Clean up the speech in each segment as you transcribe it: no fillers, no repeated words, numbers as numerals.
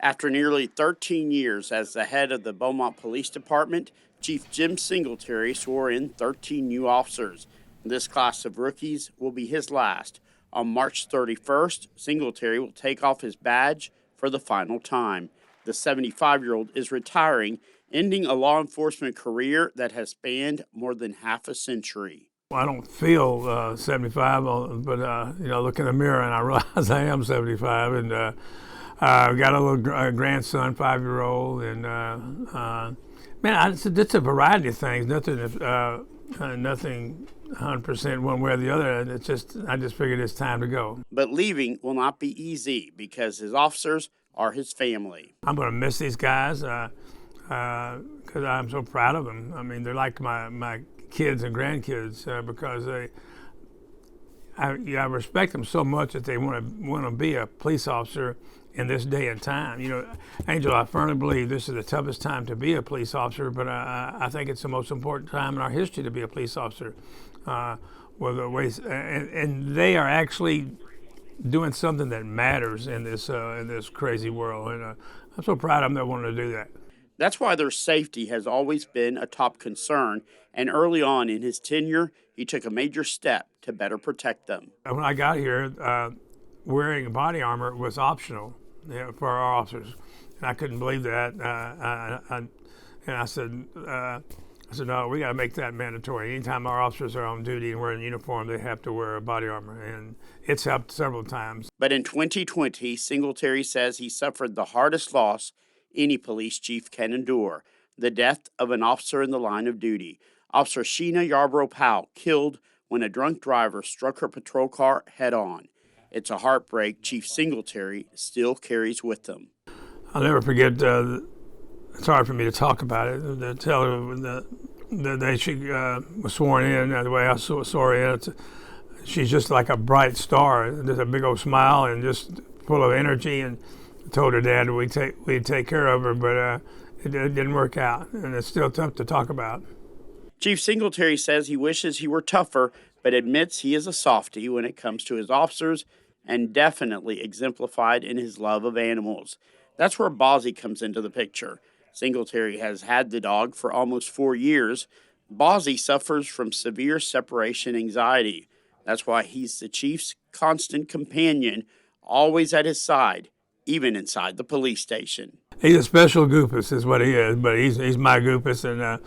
After nearly 13 years as the head of the Beaumont Police Department, Chief Jim Singletary swore in 13 new officers. This class of rookies will be his last. On March 31st, Singletary will take off his badge for the final time. The 75-year-old is retiring, ending a law enforcement career that has spanned more than half a century. I don't feel 75, but look in the mirror and I realize I am 75, and I've got a little grandson, 5-year-old, and it's a variety of things. Nothing 100% one way or the other. I just figured it's time to go. But leaving will not be easy because his officers are his family. I'm going to miss these guys because I'm so proud of them. I mean, they're like my kids and grandkids because I respect them so much that they want to be a police officer in this day and time. You know, Angel, I firmly believe this is the toughest time to be a police officer, but I think it's the most important time in our history to be a police officer. And they are actually doing something that matters in this crazy world, and I'm so proud of them that wanted to do that. That's why their safety has always been a top concern, and early on in his tenure, he took a major step to better protect them. When I got here, wearing body armor was optional for our officers, and I couldn't believe that. And I said, no, we got to make that mandatory. Anytime our officers are on duty and wearing uniform, they have to wear body armor, and it's helped several times. But in 2020, Singletary says he suffered the hardest loss any police chief can endure: the death of an officer in the line of duty. Officer Sheena Yarborough Powell killed when a drunk driver struck her patrol car head on. It's a heartbreak Chief Singletary still carries with him. I'll never forget, it's hard for me to talk about it, the day she was sworn in, the way I saw her in. She's just like a bright star, just a big old smile and just full of energy, and told her dad we'd take care of her, but it didn't work out, and it's still tough to talk about. Chief Singletary says he wishes he were tougher, but admits he is a softie when it comes to his officers, and definitely exemplified in his love of animals. That's where Bozzie comes into the picture. Singletary has had the dog for almost 4 years. Bozzie suffers from severe separation anxiety. That's why he's the chief's constant companion, always at his side, even inside the police station. He's a special goofus, is what he is, but he's my goofus, and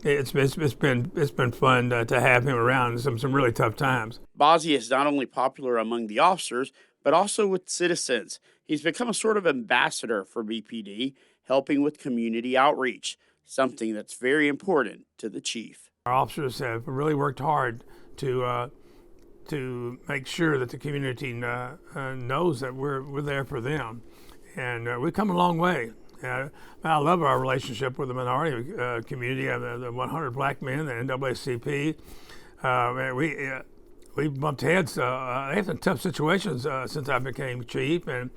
it's been fun to have him around in some really tough times. Bozzie is not only popular among the officers, but also with citizens. He's become a sort of ambassador for BPD, helping with community outreach, something that's very important to the chief. Our officers have really worked hard to make sure that the community knows that we're there for them, and we've come a long way. I love our relationship with the minority community, the 100 black men, the NAACP. We bumped heads. They had some tough situations since I became chief, and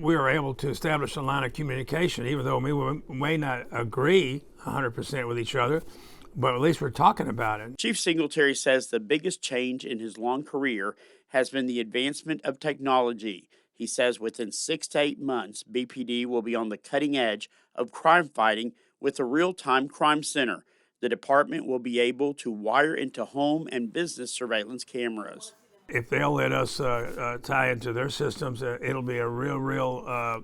we were able to establish a line of communication, even though we may not agree 100% with each other, but at least we're talking about it. Chief Singletary says the biggest change in his long career has been the advancement of technology. He says within 6 to 8 months, BPD will be on the cutting edge of crime fighting with a real-time crime center. The department will be able to wire into home and business surveillance cameras. If they'll let us tie into their systems, it'll be a real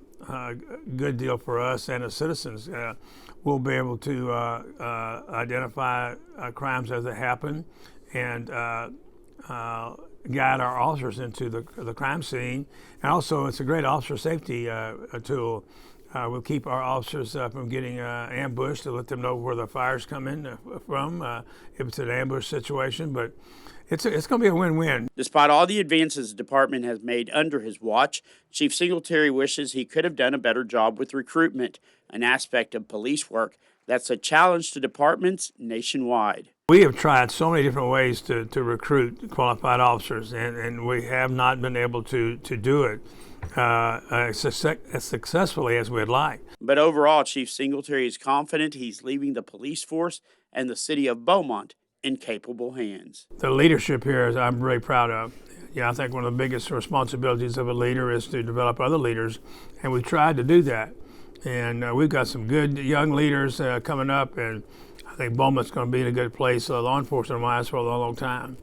good deal for us and the citizens. We'll be able to identify crimes as they happen and guide our officers into the crime scene. And also, it's a great officer safety tool. We'll keep our officers from getting ambushed to let them know where the fires come in from if it's an ambush situation. But it's going to be a win-win. Despite all the advances the department has made under his watch, Chief Singletary wishes he could have done a better job with recruitment, an aspect of police work that's a challenge to departments nationwide. We have tried so many different ways to recruit qualified officers, and we have not been able to do it as successfully as we'd like. But overall, Chief Singletary is confident he's leaving the police force and the city of Beaumont in capable hands. The leadership here is I'm really proud of. I think one of the biggest responsibilities of a leader is to develop other leaders, and we tried to do that. And we've got some good young leaders coming up, and I think Beaumont's going to be in a good place law enforcement-wise for a long, long time.